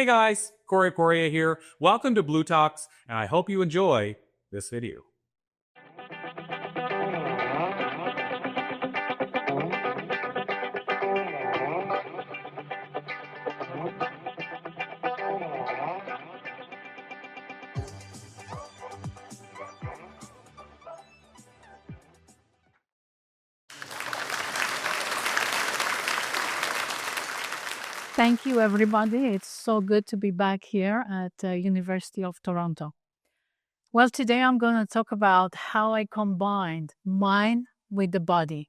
Hey guys, Corey Coria here. Welcome to Blue Talks, and I hope you enjoy this video. Thank you, everybody. It's so good to be back here at University of Toronto. Well, today I'm going to talk about how I combined mind with the body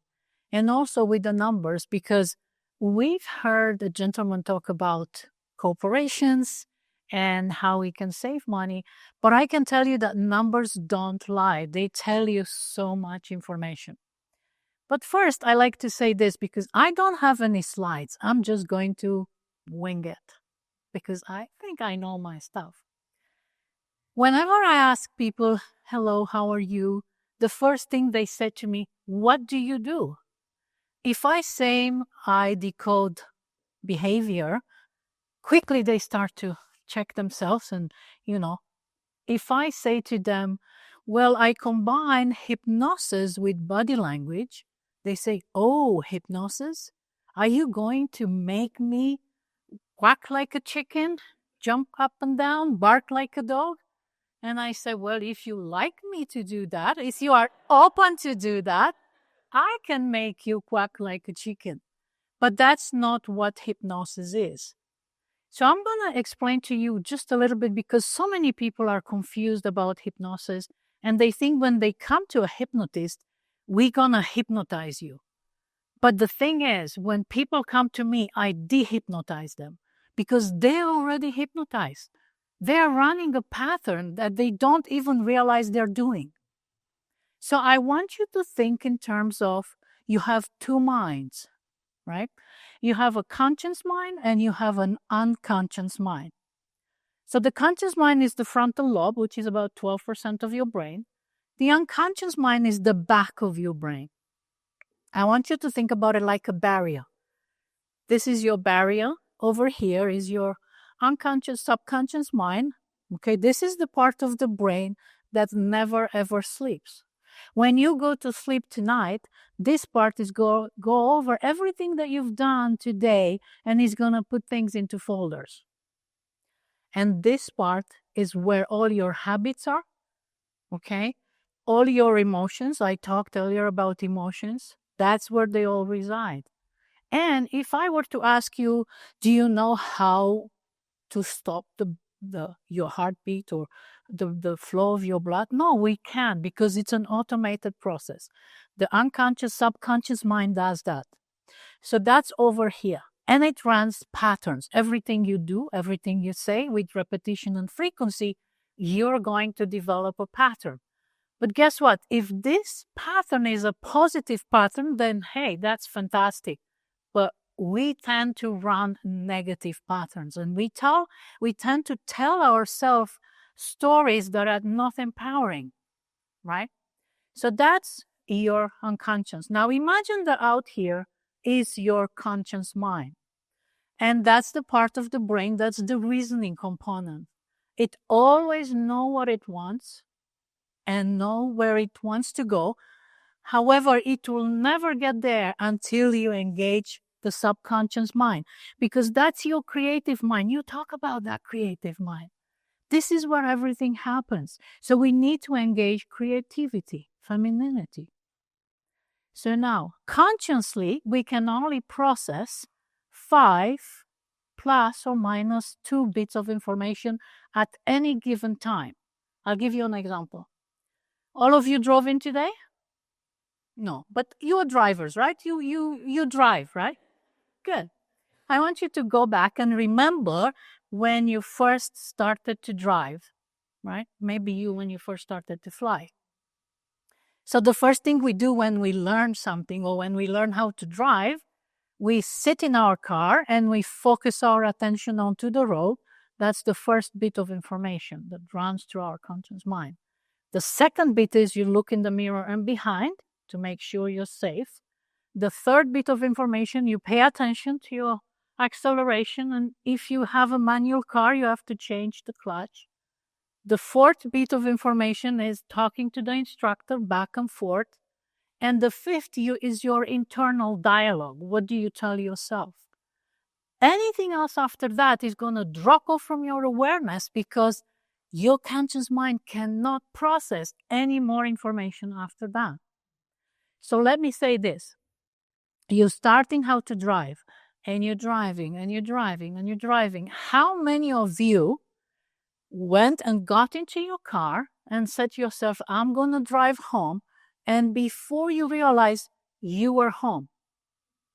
and also with the numbers, because we've heard a gentleman talk about corporations and how we can save money, but I can tell you that numbers don't lie. They tell you so much information. But first, I like to say this because I don't have any slides. I'm just going to wing it because I think I know my stuff. Whenever I ask people, hello, how are you? The first thing they say to me, what do you do? If I say I decode behavior, quickly they start to check themselves. And, if I say to them, well, I combine hypnosis with body language, they say, oh, hypnosis? Are you going to make me quack like a chicken, jump up and down, bark like a dog? And I say, well, if you like me to do that, if you are open to do that, I can make you quack like a chicken. But that's not what hypnosis is. So I'm going to explain to you just a little bit, because so many people are confused about hypnosis and they think when they come to a hypnotist, we're going to hypnotize you. But the thing is, when people come to me, I dehypnotize them because they're already hypnotized. They're running a pattern that they don't even realize they're doing. So I want you to think in terms of you have two minds, right? You have a conscious mind and you have an unconscious mind. So the conscious mind is the frontal lobe, which is about 12% of your brain. The unconscious mind is the back of your brain. I want you to think about it like a barrier. This is your barrier. Over here is your unconscious, subconscious mind. Okay, this is the part of the brain that never ever sleeps. When you go to sleep tonight, this part is go over everything that you've done today and is going to put things into folders. And this part is where all your habits are, okay? All your emotions, I talked earlier about emotions, that's where they all reside. And if I were to ask you, do you know how to stop your heartbeat or the flow of your blood? No, we can't, because it's an automated process. The unconscious, subconscious mind does that. So that's over here. And it runs patterns. Everything you do, everything you say, with repetition and frequency, you're going to develop a pattern. But guess what? If this pattern is a positive pattern, then hey, that's fantastic. But we tend to run negative patterns, and we tend to tell ourselves stories that are not empowering, right? So that's your unconscious. Now imagine that out here is your conscious mind. And that's the part of the brain, that's the reasoning component. It always knows what it wants and know where it wants to go. However, it will never get there until you engage the subconscious mind, because that's your creative mind. You talk about that creative mind. This is where everything happens. So we need to engage creativity, femininity. So now, consciously, we can only process 5 plus or minus 2 bits of information at any given time. I'll give you an example. All of you drove in today? No, but you are drivers, right? You drive, right? Good. I want you to go back and remember when you first started to drive, right? Maybe when you first started to fly. So the first thing we do when we learn something or when we learn how to drive, we sit in our car and we focus our attention onto the road. That's the first bit of information that runs through our conscious mind. The second bit is you look in the mirror and behind to make sure you're safe. The third bit of information, you pay attention to your acceleration. And if you have a manual car, you have to change the clutch. The fourth bit of information is talking to the instructor back and forth. And the fifth is your internal dialogue. What do you tell yourself? Anything else after that is going to drop off from your awareness because your conscious mind cannot process any more information after that. So let me say this. You're starting how to drive, and you're driving, and you're driving, and you're driving. How many of you went and got into your car and said to yourself, I'm going to drive home, and before you realize you were home?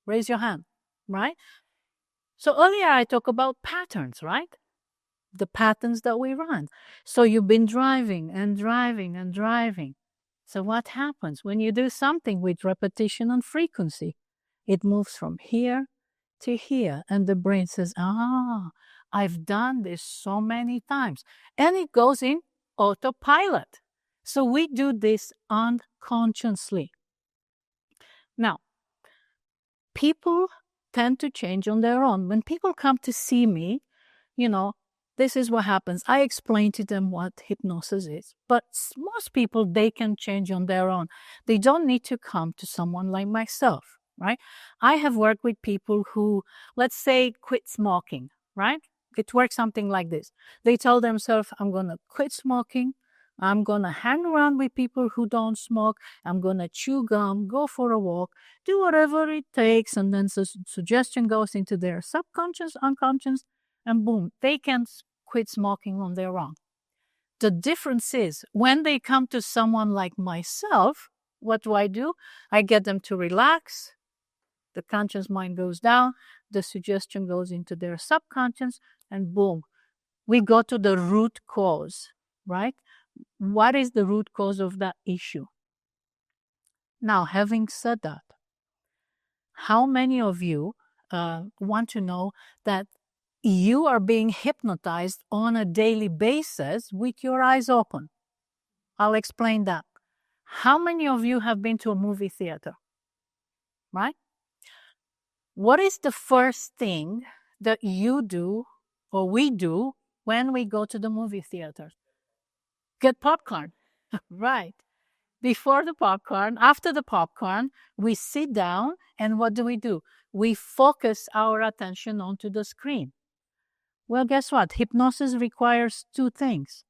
Raise your hand, right? So earlier I talked about patterns, right? The patterns that we run. So you've been driving and driving and driving. So what happens when you do something with repetition and frequency? It moves from here to here, and the brain says, I've done this so many times, and it goes in autopilot. So we do this unconsciously. Now, people tend to change on their own. When people come to see me, this is what happens. I explain to them what hypnosis is. But most people, they can change on their own. They don't need to come to someone like myself, right? I have worked with people who, let's say, quit smoking, right? It works something like this. They tell themselves, I'm going to quit smoking. I'm going to hang around with people who don't smoke. I'm going to chew gum, go for a walk, do whatever it takes. And then suggestion goes into their subconscious, unconscious, and boom, they can quit smoking on their own. The difference is when they come to someone like myself, what do? I get them to relax. The conscious mind goes down. The suggestion goes into their subconscious, and boom, we go to the root cause, right? What is the root cause of that issue? Now, having said that, how many of you want to know that you are being hypnotized on a daily basis with your eyes open? I'll explain that. How many of you have been to a movie theater? Right? What is the first thing that you do or we do when we go to the movie theater? Get popcorn. Right. Before the popcorn, after the popcorn, we sit down, and what do? We focus our attention onto the screen. Well, guess what? Hypnosis requires two things: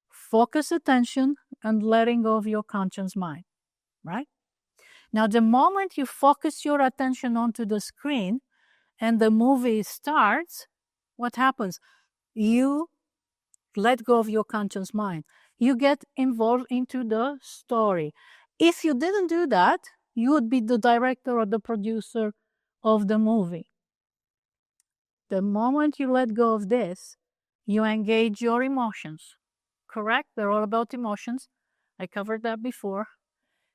focus attention and letting go of your conscious mind, right? Now, the moment you focus your attention onto the screen and the movie starts, what happens? You let go of your conscious mind. You get involved into the story. If you didn't do that, you would be the director or the producer of the movie. The moment you let go of this, you engage your emotions. Correct? They're all about emotions. I covered that before.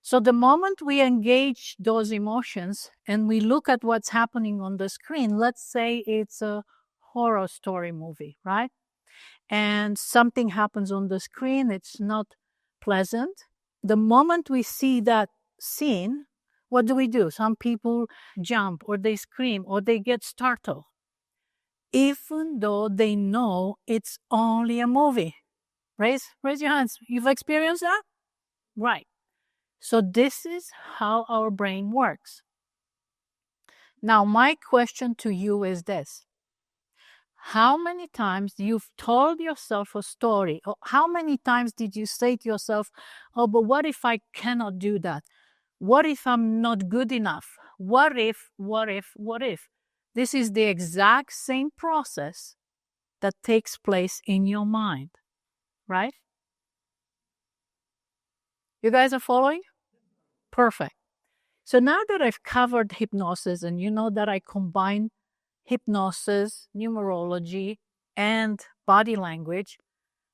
So the moment we engage those emotions and we look at what's happening on the screen, let's say it's a horror story movie, right? And something happens on the screen, it's not pleasant. The moment we see that scene, what do? Some people jump or they scream or they get startled, even though they know it's only a movie. Raise your hands. You've experienced that? Right. So this is how our brain works. Now, my question to you is this. How many times you've told yourself a story? Or how many times did you say to yourself, oh, but what if I cannot do that? What if I'm not good enough? What if? This is the exact same process that takes place in your mind, right? You guys are following? Perfect. So now that I've covered hypnosis and you know that I combine hypnosis, numerology, and body language,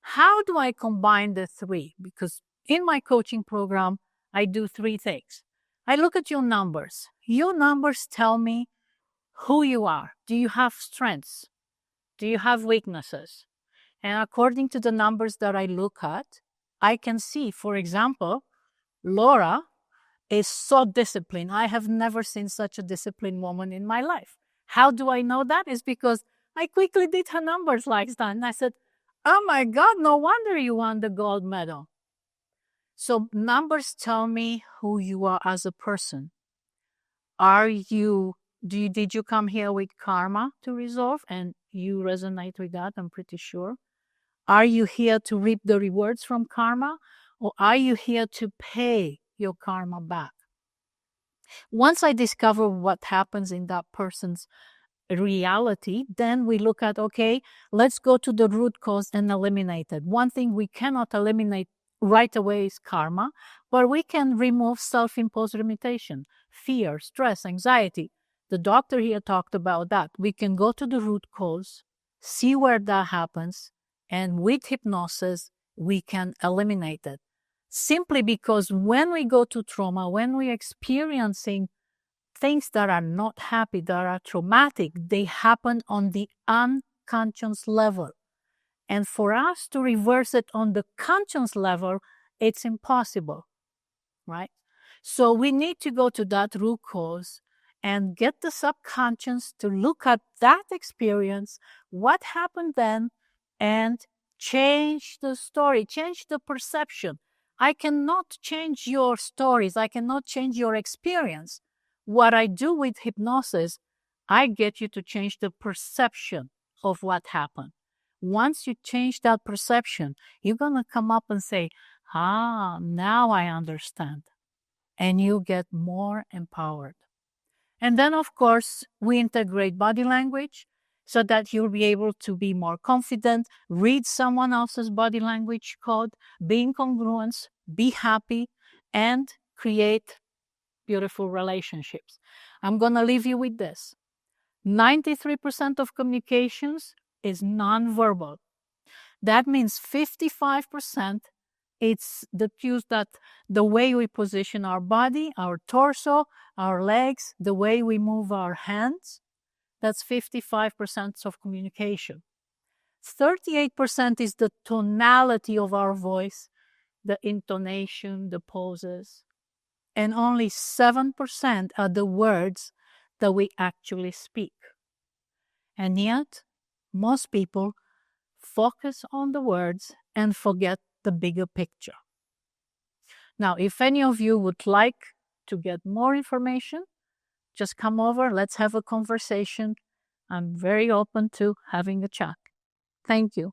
how do I combine the three? Because in my coaching program, I do three things. I look at your numbers. Your numbers tell me who you are. Do you have strengths? Do you have weaknesses? And according to the numbers that I look at, I can see, for example, Laura is so disciplined. I have never seen such a disciplined woman in my life. How do I know that? It's because I quickly did her numbers like that. And I said, oh my God, no wonder you won the gold medal. So numbers tell me who you are as a person. Did you come here with karma to resolve and you resonate with that? I'm pretty sure. Are you here to reap the rewards from karma, or are you here to pay your karma back? Once I discover what happens in that person's reality, then we look at, okay, let's go to the root cause and eliminate it. One thing we cannot eliminate right away is karma, but we can remove self-imposed limitation, fear, stress, anxiety. The doctor here talked about that. We can go to the root cause, see where that happens, and with hypnosis, we can eliminate it. Simply because when we go to trauma, when we're experiencing things that are not happy, that are traumatic, they happen on the unconscious level. And for us to reverse it on the conscious level, it's impossible, right? So we need to go to that root cause and get the subconscious to look at that experience, what happened then, and change the story, change the perception. I cannot change your stories. I cannot change your experience. What I do with hypnosis, I get you to change the perception of what happened. Once you change that perception, you're going to come up and say, now I understand. And you get more empowered. And then, of course, we integrate body language so that you'll be able to be more confident, read someone else's body language code, be in congruence, be happy, and create beautiful relationships. I'm going to leave you with this. 93% of communications is nonverbal. That means 55% it's the cues that the way we position our body, our torso, our legs, the way we move our hands, that's 55% of communication. 38% is the tonality of our voice, the intonation, the poses. And only 7% are the words that we actually speak. And yet, most people focus on the words and forget the bigger picture. Now, if any of you would like to get more information, just come over. Let's have a conversation. I'm very open to having a chat. Thank you.